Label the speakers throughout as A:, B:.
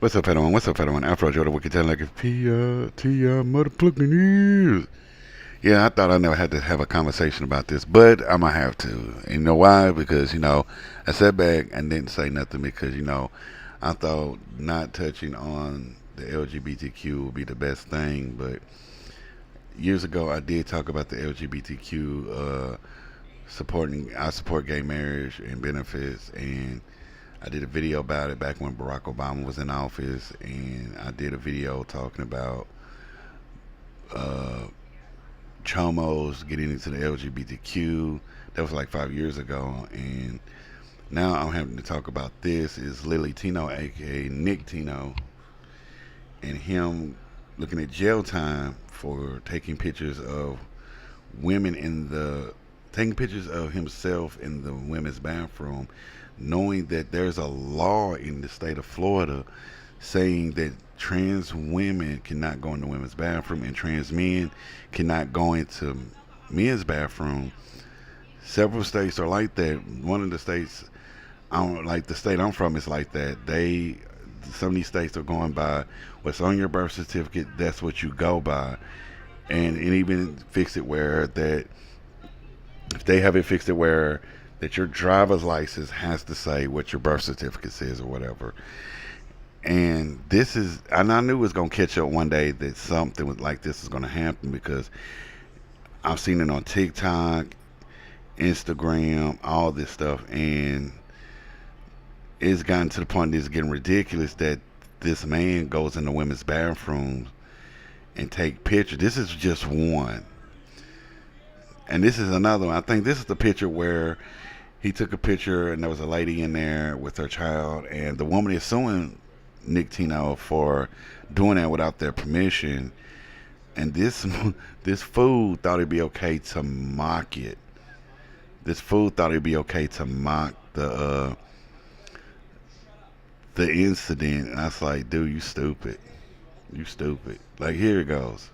A: What's up, everyone? What's up, everyone? Afrojoe, the Wookie, telling like it's T.I. motherfucking news. Yeah, I thought I never had to have a conversation about this, but I'm gonna have to. And you know why? Because, I sat back and didn't say nothing because, I thought not touching on the LGBTQ would be the best thing. But years ago, I did talk about the LGBTQ I support gay marriage and benefits, and I did a video about it back when Barack Obama was in office, and I did a video talking about uh, chomos getting into the LGBTQ. That was like 5 years ago, and now I'm having to talk about this. Is Lily Tino, aka Nick Tino, and him looking at jail time for women in the taking pictures of himself in the women's bathroom, knowing that there's a law in the state of Florida saying that trans women cannot go in the women's bathroom and trans men cannot go into men's bathroom. Several states are like that. One of the states, I don't like the state I'm from is like that. Some of these states are going by what's on your birth certificate. That's what you go by, and even fix it where that if they have it fixed it where that your driver's license has to say what your birth certificate says or whatever. And I knew it was gonna catch up one day that like this is gonna happen because I've seen it on TikTok, Instagram, all this stuff, and it's gotten to the point that it's getting ridiculous that this man goes into women's bathrooms and take pictures. This is just one. And this is another one. I think this is the picture where he took a picture and there was a lady in there with her child, and the woman is suing Nick Tino for doing that without their permission. And this fool thought it'd be okay to mock it. This fool thought it'd be okay to mock the incident, and I was like, dude, you stupid. You stupid. Like, here it goes.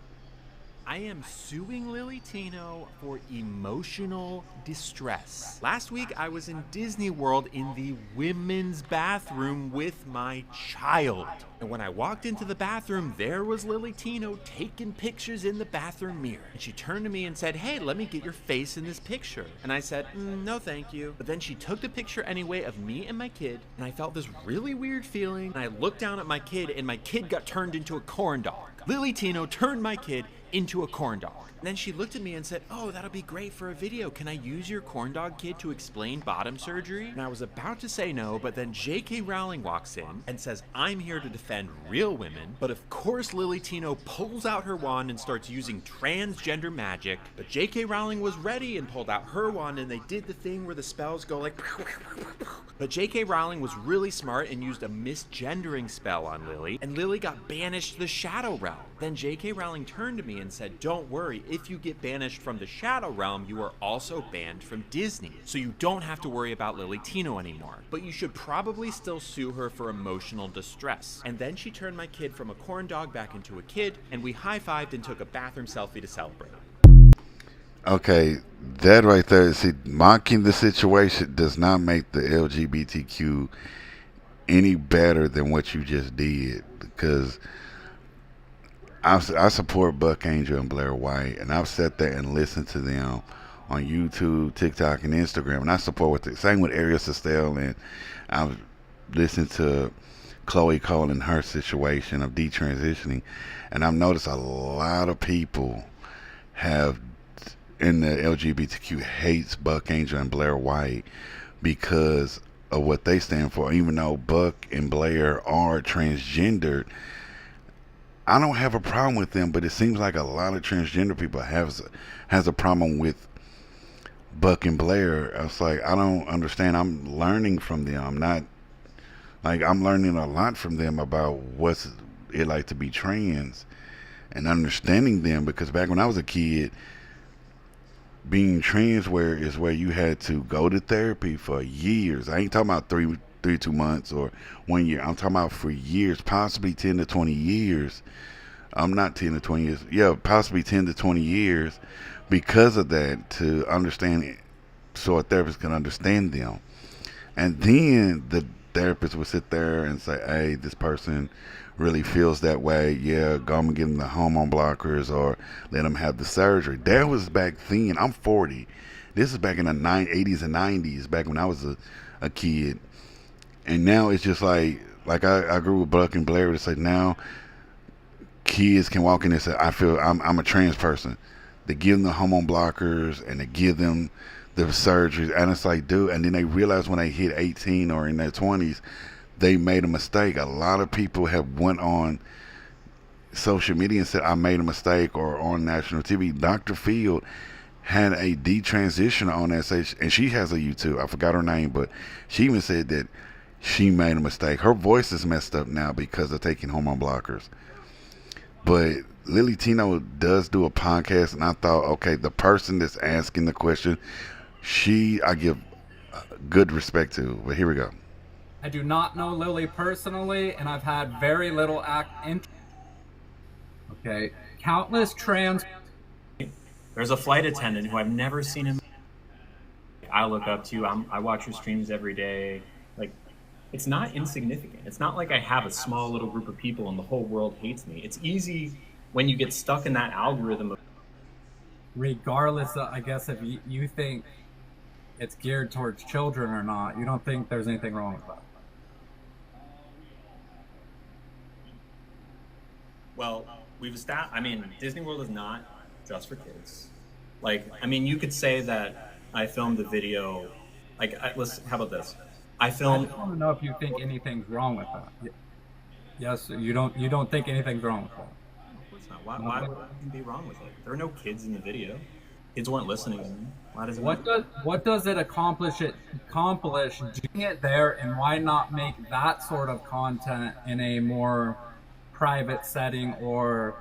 B: I am suing Lily Tino for emotional distress. Last week, I was in Disney World in the women's bathroom with my child. And when I walked into the bathroom, there was Lily Tino taking pictures in the bathroom mirror. And she turned to me and said, "Hey, let me get your face in this picture." And I said, "No, thank you." But then she took the picture anyway of me and my kid, and I felt this really weird feeling. And I looked down at my kid, and my kid got turned into a corn dog. Lily Tino turned my kid into a corn dog. And then she looked at me and said, "Oh, that'll be great for a video. Can I use your corn dog kid to explain bottom surgery?" And I was about to say no, but then J.K. Rowling walks in and says, "I'm here to defend real women." But of course, Lily Tino pulls out her wand and starts using transgender magic. But J.K. Rowling was ready and pulled out her wand, and they did the thing where the spells go like... But J.K. Rowling was really smart and used a misgendering spell on Lily, and Lily got banished to the Shadow Realm. Then J.K. Rowling turned to me and said, "Don't worry, if you get banished from the Shadow Realm, you are also banned from Disney. So you don't have to worry about Lily Tino anymore. But you should probably still sue her for emotional distress." And then she turned my kid from a corn dog back into a kid, and we high-fived and took a bathroom selfie to celebrate.
A: Okay, that right there, see, mocking the situation does not make the LGBTQ any better than what you just did, because I support Buck Angel and Blair White, and I've sat there and listened to them on YouTube, TikTok, and Instagram, and I support what they same with Ariel Sestelle, and I've listened to Chloe Cole and her situation of detransitioning, and I've noticed a lot of people have in the LGBTQ hates Buck Angel and Blair White because of what they stand for. Even though Buck and Blair are transgendered, I don't have a problem with them, but it seems like a lot of transgender people has a problem with Buck and Blair. I was like, I don't understand. I'm learning from them. I'm learning a lot from them about what's it like to be trans and understanding them, because back when I was a kid, being trans where you had to go to therapy for years. I ain't talking about 2 months or 1 year. I'm talking about for years, possibly 10 to 20 years. I'm not 10 to 20 years. Yeah, possibly 10 to 20 years because of that, to understand it, so a therapist can understand them. And then therapist would sit there and say, hey, this person really feels that way. Yeah, go and give them the hormone blockers or let them have the surgery. That was back then. I'm 40. This is back in the 80s and 90s, back when I was a kid. And now it's just like I grew with Buck and Blair to say now kids can walk in and say, I feel I'm a trans person. They give them the hormone blockers and they give them the surgeries, and it's like, dude, and then they realize when they hit 18 or in their 20s, they made a mistake. A lot of people have went on social media and said, I made a mistake, or on national TV. Dr. Field had a detransitioner on that stage, and she has a YouTube. I forgot her name, but she even said that she made a mistake. Her voice is messed up now because of taking hormone blockers. But Lily Tino does do a podcast, and I thought, okay, the person that's asking the question, I give good respect to. But here we go.
C: I do not know Lily personally, and I've had very little Okay, countless trans.
B: There's a flight attendant who I've never seen him. I look up to. I watch her streams every day. Like, it's not insignificant. It's not like I have a small little group of people and the whole world hates me. It's easy when you get stuck in that algorithm.
C: Regardless of, I guess, if you think it's geared towards children or not, you don't think there's anything wrong with that.
B: Well, I mean, Disney World is not just for kids. Like, I mean, you could say that I filmed a video. Like, how about this? I
C: just want to know if you think anything's wrong with that. Yes, you don't think anything's wrong with that.
B: Of course not. Why would anything be wrong with it? There are no kids in the video. Kids weren't listening to me. Why does it
C: what does it accomplish doing it there, and why not make that sort of content in a more private setting, or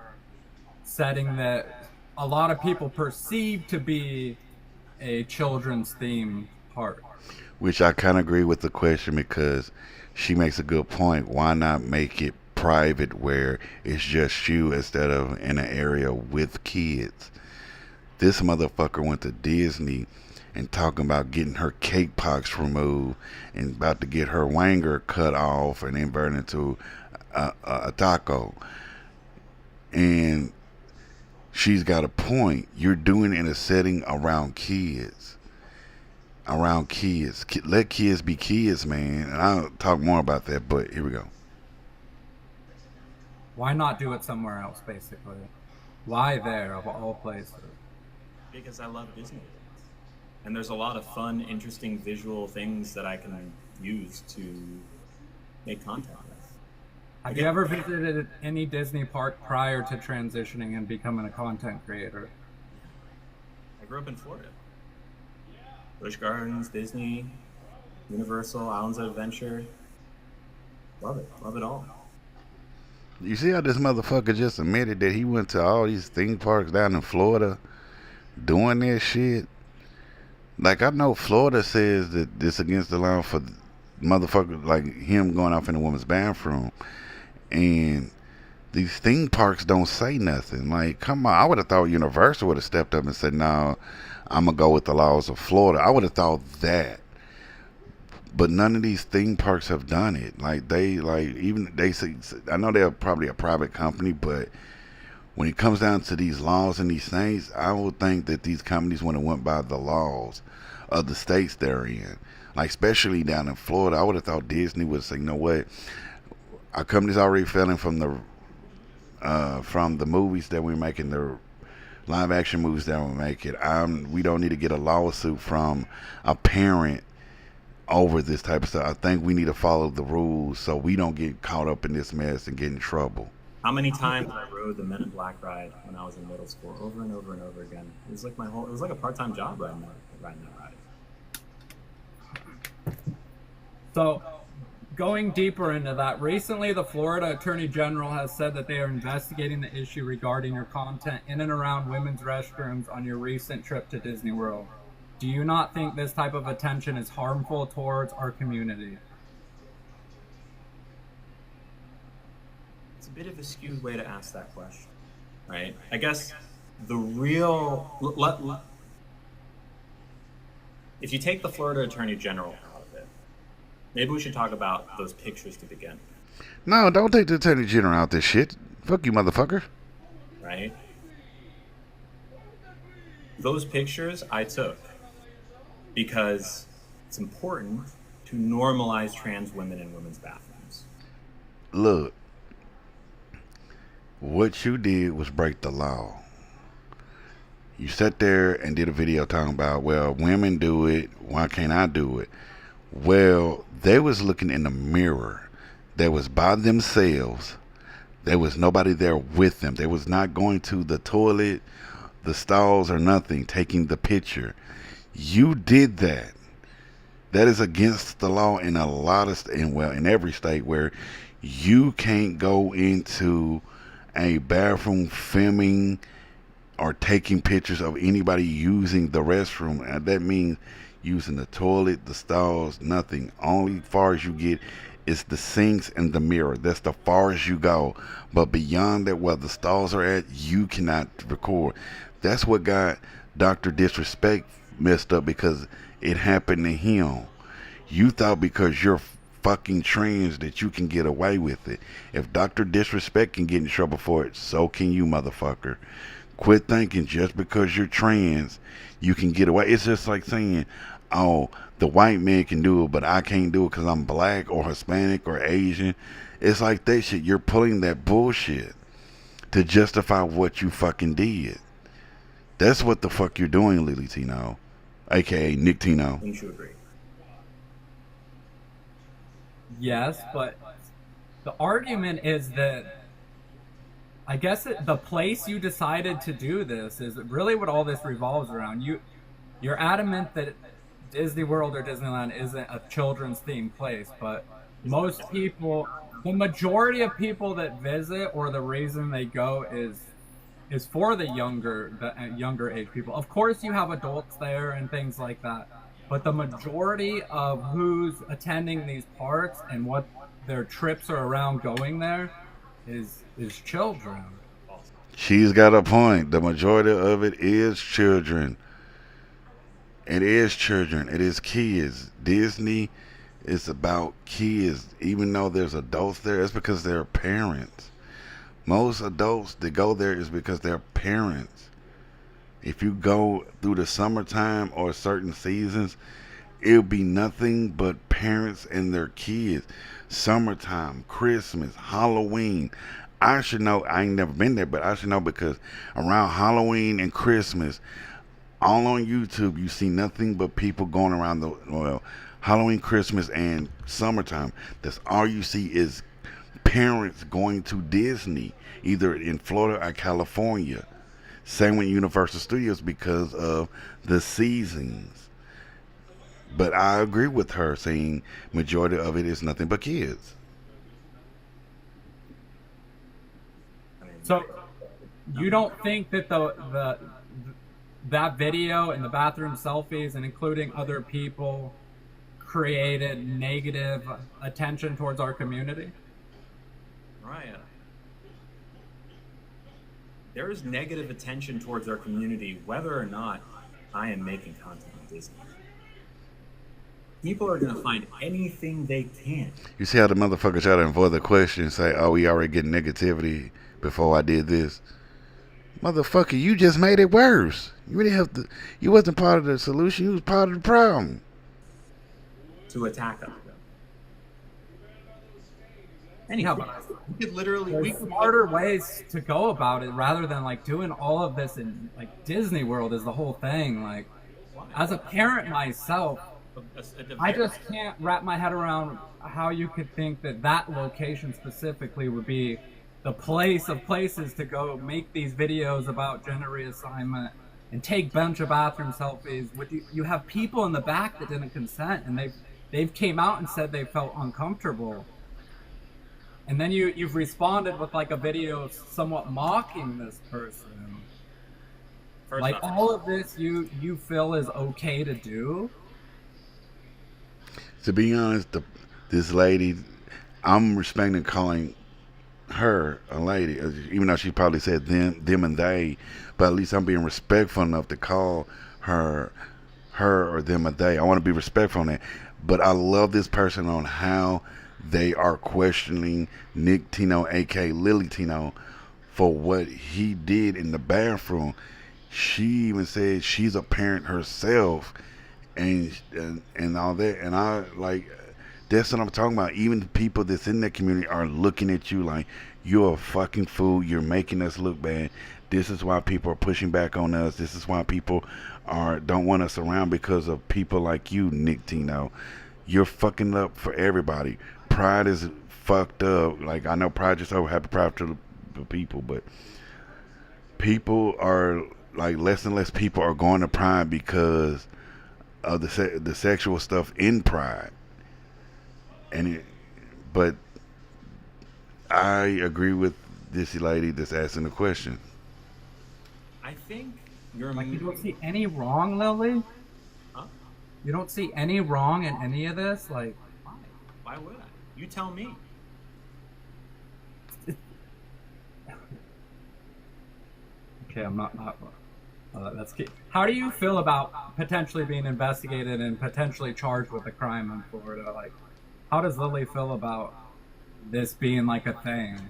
C: setting that a lot of people perceive to be a children's theme park?
A: Which I kind of agree with the question, because she makes a good point. Why not make it private where it's just you instead of in an area with kids? This motherfucker went to Disney and talking about getting her cake pox removed and about to get her wanger cut off and then burned into a taco. And she's got a point. You're doing it in a setting around kids. Let kids be kids, man. And I'll talk more about that, but here we go.
C: Why not do it somewhere else, basically? Why there, of all places?
B: Because I love Disney. And there's a lot of fun, interesting visual things that I can use to make content with.
C: Have you ever visited any Disney park prior to transitioning and becoming a content creator?
B: I grew up in Florida. Busch Gardens, Disney, Universal, Islands of Adventure. Love it. Love it all.
A: You see how this motherfucker just admitted that he went to all these theme parks down in Florida doing that shit? Like, I know Florida says that it's against the law for motherfuckers like him going off in a woman's bathroom. And these theme parks don't say nothing. Like, come on. I would have thought Universal would have stepped up and said, no, I'm going to go with the laws of Florida. I would have thought that. But none of these theme parks have done it. Like, they say, I know they're probably a private company, but when it comes down to these laws and these things, I would think that these companies would have went by the laws of the states they're in. Like, especially down in Florida, I would have thought Disney would say, you know what? Our company's already failing from the movies that we're making, the live action movies that we're making. We don't need to get a lawsuit from a parent over this type of stuff. I think we need to follow the rules so we don't get caught up in this mess and get in trouble.
B: How many times I rode the Men in Black ride when I was in middle school, over and over and over again. It was like it was like a part-time job riding that ride.
C: So, going deeper into that, recently the Florida Attorney General has said that they are investigating the issue regarding your content in and around women's restrooms on your recent trip to Disney World. Do you not think this type of attention is harmful towards our community?
B: It's a bit of a skewed way to ask that question, right? I guess the real... if you take the Florida Attorney General out of it, Maybe we should talk about those pictures to begin,
A: No, don't take the Attorney General out this shit. Fuck you, motherfucker.
B: right? Those pictures I took because it's important to normalize trans women in women's bathrooms.
A: Look, what you did was break the law. You sat there and did a video talking about, well, women do it, why can't I do it? Well, they was looking in the mirror. They was by themselves. There was nobody there with them. They was not going to the toilet, the stalls, or nothing, taking the picture. You did that. That is against the law in a lot of in every state, where you can't go into a bathroom filming or taking pictures of anybody using the restroom. And that means using the toilet, the stalls, nothing. Only far as you get is the sinks and the mirror. That's the farthest you go. But beyond that, where the stalls are at, you cannot record. That's what got Dr. Disrespect messed up, because it happened to him. You thought because you're fucking trans that you can get away with it. If Dr. Disrespect can get in trouble for it, so can you, motherfucker. Quit thinking just because you're trans, you can get away. It's just like saying, oh, the white man can do it, but I can't do it because I'm black or Hispanic or Asian. It's like that shit. You're pulling that bullshit to justify what you fucking did. That's what the fuck you're doing, Lily Tino, aka Nick Tino.
B: Wouldn't you agree?
C: Yes, but the argument is that I guess the place you decided to do this is really what all this revolves around. You're adamant that Disney World or Disneyland isn't a children's themed place, but most people, the majority of people that visit, or the reason they go is for the younger age people. Of course, you have adults there and things like that, but the majority of who's attending these parks and what their trips are around going there is children.
A: She's got a point. The majority of it is children. It is children. It is kids. Disney is about kids. Even though there's adults there, it's because they're parents. Most adults that go there is because they're parents. If you go through the summertime or certain seasons, it'll be nothing but parents and their kids. Summertime, Christmas, Halloween. I should know. I ain't never been there, but I should know, because around Halloween and Christmas, all on YouTube, you see nothing but people going around Halloween, Christmas, and summertime. That's all you see is parents going to Disney, either in Florida or California. Same with Universal Studios, because of the seasons. But I agree with her saying majority of it is nothing but kids.
C: So you don't think that that video and the bathroom selfies and including other people created negative attention towards our community?
B: Mariah, there is negative attention towards our community whether or not I am making content on Disney. People are going to find anything they can.
A: You see how the motherfucker try to avoid the question and say, oh, we already getting negativity before I did this. Motherfucker, you just made it worse. You really have to. You wasn't part of the solution. You was part of the problem.
B: To attack us.
C: Anyhow,
B: We could literally.
C: there's smarter ways to go about it rather than like doing all of this in like Disney World is the whole thing. Like, as a parent myself, I just can't wrap my head around how you could think that that location specifically would be the place of places to go make these videos about gender reassignment and take bunch of bathroom selfies. You have people in the back that didn't consent, and they've came out and said they felt uncomfortable. And then you've responded with like a video somewhat mocking this person. Like all of this you feel is okay to do?
A: To be honest, this lady, I'm respecting calling her a lady, even though she probably said them and they, but at least I'm being respectful enough to call her or them or they. I want to be respectful on that. But I love this person on how they are questioning Nick Tino, aka Lily Tino, for what he did in the bathroom. She even said she's a parent herself, and all that. And I like that's what I'm talking about. Even the people that's in that community are looking at you like you're a fucking fool. You're making us look bad. This is why people are pushing back on us. This is why people are don't want us around because of people like you, Nick Tino. You're fucking up for everybody. Pride is fucked up. Like I know Pride just over happy Pride to the people, but people are like less and less people are going to Pride because of the sexual stuff in Pride, and but I agree with this lady that's asking the question.
B: I think you're
C: Like, you don't see any wrong, Lily?
B: Huh?
C: You don't see any wrong in any of this? Like,
B: Why? Why would I? You tell me.
C: okay, I'm not that's key. How do you feel about potentially being investigated and potentially charged with a crime in Florida? Like, how does Lily feel about this being like a thing?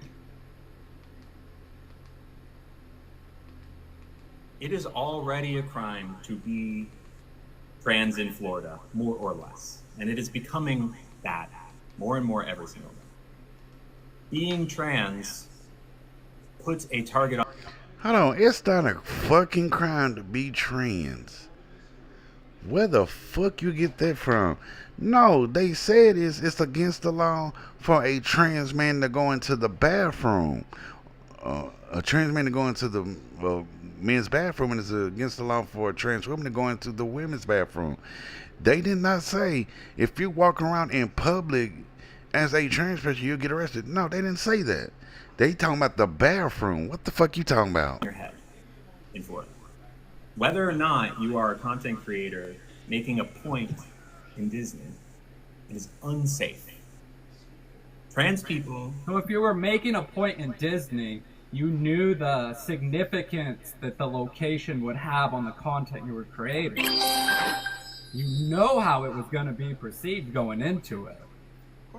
B: It is already a crime to be trans in Florida, more or less. And it is becoming that more and more every single day. Being trans puts a target on.
A: Hold on, it's not a fucking crime to be trans. Where the fuck you get that from? No, they said it's against the law for a trans man to go into the bathroom. A trans man to go into the men's bathroom, and it's against the law for a trans woman to go into the women's bathroom. They did not say if you walk around in public as a trans person you'll get arrested. No, they didn't say that. They talking about the bathroom. What the fuck you talking about?
B: Your head in Florida. Whether or not you are a content creator making a point in Disney, it is unsafe. Trans people.
C: So if you were making a point in Disney, you knew the significance that the location would have on the content you were creating. You know how it was going to be perceived going into it.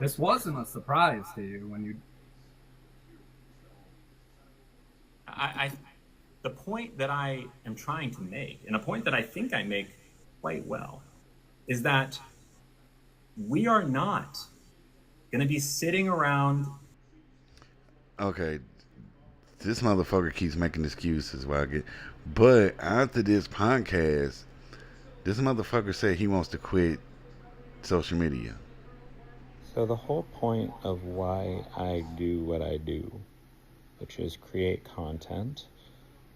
C: This wasn't a surprise to you when you...
B: The point that I am trying to make, and a point that I think I make quite well, is that we are not going to be sitting around.
A: Okay, this motherfucker keeps making excuses while I get. But after this podcast, this motherfucker said he wants to quit social media.
D: So the whole point of why I do what I do, which is create content,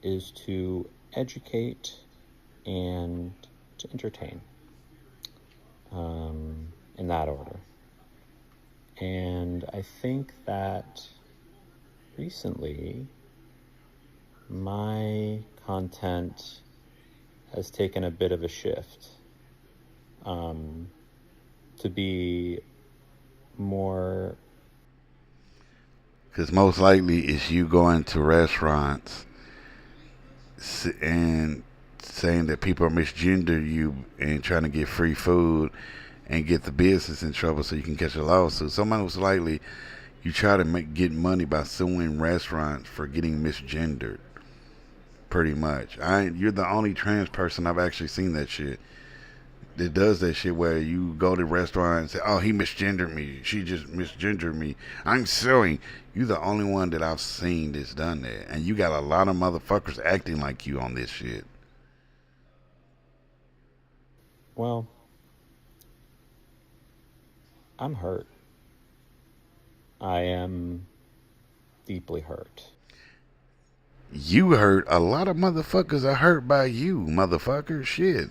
D: is to educate and to entertain, in that order. And I think that recently my content has taken a bit of a shift, to be more...
A: Because most likely it's you going to restaurants and saying that people are misgender you and trying to get free food and get the business in trouble so you can catch a lawsuit. So most likely you try to get money by suing restaurants for getting misgendered. Pretty much. You're the only trans person I've actually seen that shit. That does that shit where you go to a restaurant and say, oh, he misgendered me. She just misgendered me. I'm suing. You're the only one that I've seen that's done that. And you got a lot of motherfuckers acting like you on this shit.
D: Well, I'm hurt. I am deeply hurt.
A: You hurt. A lot of motherfuckers are hurt by you, motherfucker. Shit.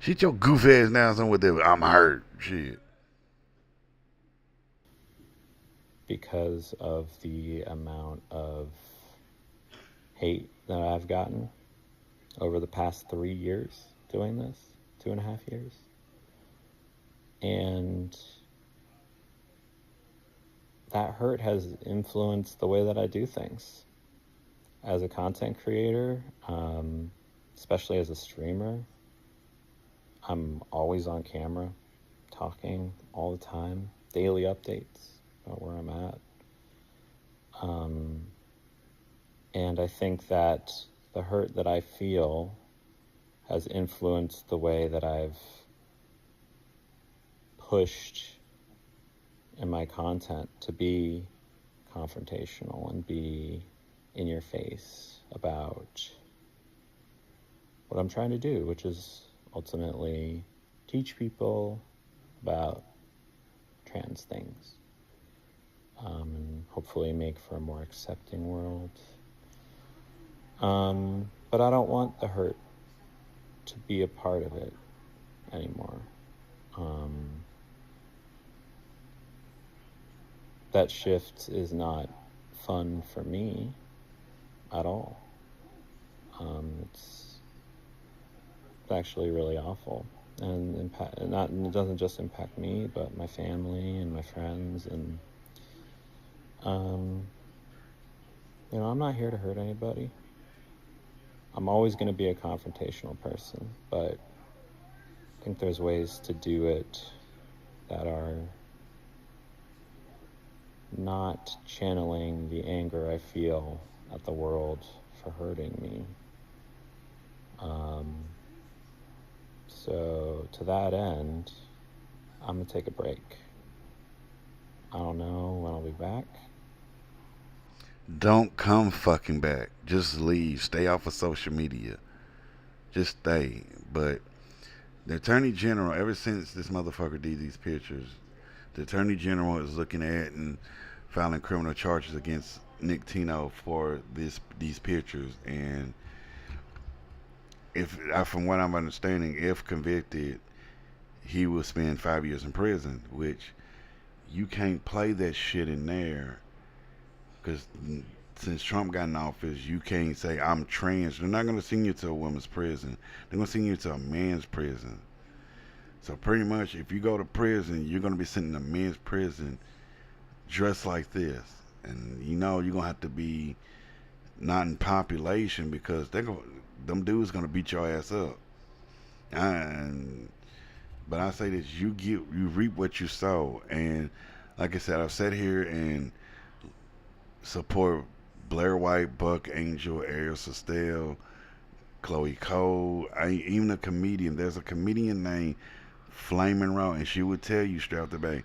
A: Shit your goof ass down somewhere there. I'm hurt. Shit.
D: Because of the amount of hate that I've gotten over the past 3 years doing this, 2.5 years. And that hurt has influenced the way that I do things. As a content creator, especially as a streamer, I'm always on camera, talking all the time, daily updates about where I'm at. And I think that the hurt that I feel has influenced the way that I've pushed in my content to be confrontational and be in your face about what I'm trying to do, which is ultimately teach people about trans things, and hopefully make for a more accepting world. But I don't want the hurt to be a part of it anymore. That shift is not fun for me at all. It's actually really awful, and it doesn't just impact me, but my family and my friends. And I'm not here to hurt anybody. I'm always going to be a confrontational person, but I think there's ways to do it that are not channeling the anger I feel at the world for hurting me. So to that end, I'm gonna take a break. I don't know when I'll be back.
A: Don't come fucking back. Just leave. Stay off of social media. Just stay. But the Attorney General, ever since this motherfucker did these pictures, the Attorney General is looking at and filing criminal charges against Nick Tino for these pictures. And from what I'm understanding, if convicted, he will spend 5 years in prison, which you can't play that shit in there, because since Trump got in office, you can't say I'm trans. They're not going to send you to a woman's prison. They're going to send you to a man's prison. So pretty much, if you go to prison, you're going to be sent in a men's prison dressed like this. And you're going to have to be not in population, because them dudes going to beat your ass up. But I say this, you reap what you sow. And like I said, I've sat here and support Blair White, Buck Angel, Ariel Sestell, Chloe Cole, even a comedian. There's a comedian named Flamin' Raw, and she would tell you straight out the back,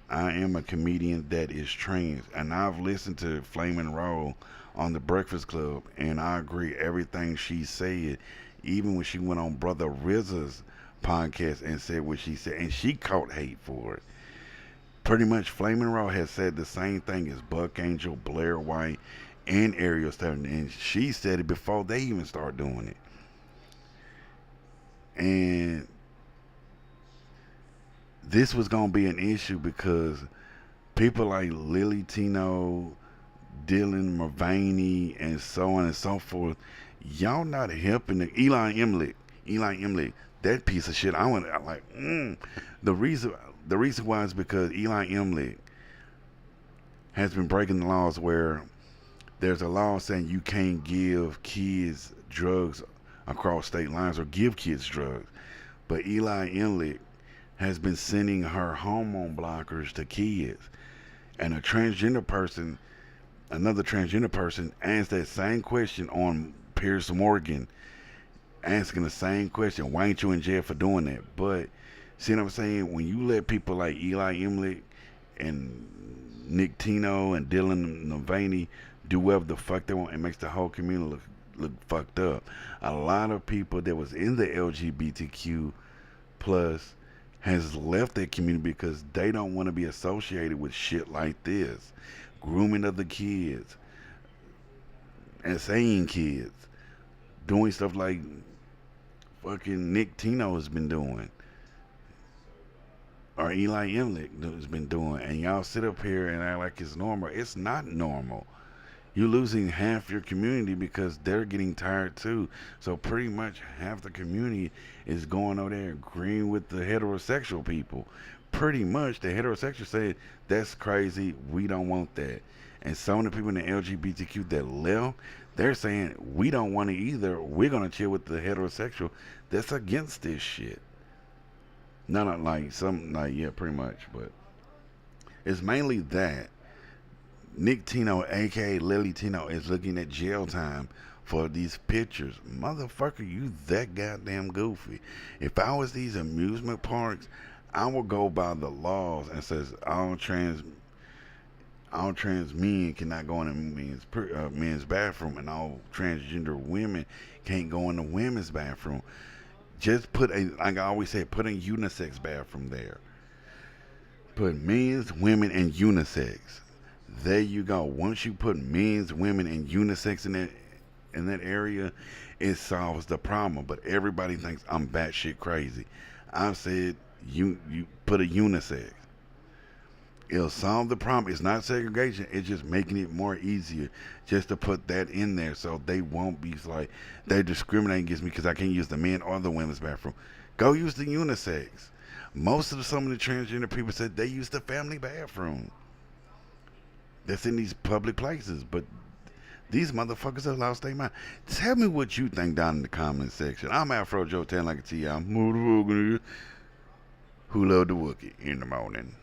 A: I am a comedian that is trans. And I've listened to Flamin' Raw on The Breakfast Club, and I agree everything she said, even when she went on Brother RZA's podcast and said what she said, and she caught hate for it. Pretty much Flamin' Raw has said the same thing as Buck Angel, Blair White, and Ariel Sestell, and she said it before they even started doing it. And this was going to be an issue because people like Lily Tino, Dylan Mulvaney, and so on and so forth, y'all not helping Eli Emlich, that piece of shit. The reason why is because Eli Emlich has been breaking the laws, where there's a law saying you can't give kids drugs across state lines or give kids drugs. But Eli Emlich has been sending her hormone blockers to kids. And another transgender person asked that same question on Piers Morgan, asking the same question, why ain't you in jail for doing that? But see what I'm saying? When you let people like Eli Emlich and Nick Tino and Dylan Mulvaney do whatever the fuck they want, it makes the whole community look fucked up. A lot of people that was in the LGBTQ plus has left that community because they don't want to be associated with shit like this. Grooming of the kids, insane kids, doing stuff like fucking Nick Tino has been doing, or Eli Emlich has been doing, and y'all sit up here and act like it's normal. It's not normal. You're losing half your community because they're getting tired too. So pretty much half the community is going over there agreeing with the heterosexual people. Pretty much the heterosexual said, that's crazy, we don't want that. And some of the people in the LGBTQ that left, they're saying, we don't want it either, we're going to chill with the heterosexual that's against this shit. Not like some like yeah, pretty much, but it's mainly that Nick Tino, aka Lily Tino, is looking at jail time for these pictures. Motherfucker, you that goddamn goofy. If I was these amusement parks, I would go by the laws and says all trans men cannot go in a men's bathroom, and all transgender women can't go in the women's bathroom. Just put a, like I always say, put a unisex bathroom there. Put men's, women, and unisex. There you go. Once you put men's, women, and unisex in that area, it solves the problem. But everybody thinks I'm batshit crazy. I've said you put a unisex. It'll solve the problem. It's not segregation. It's just making it more easier just to put that in there so they won't be like they're discriminating against me because I can't use the men or the women's bathroom. Go use the unisex. Most of some of the transgender people said they use the family bathroom. That's in these public places, but these motherfuckers have lost their mind. Tell me what you think down in the comment section. I'm Afrojoe, 10 like a T. I'm who love the Wookie in the morning.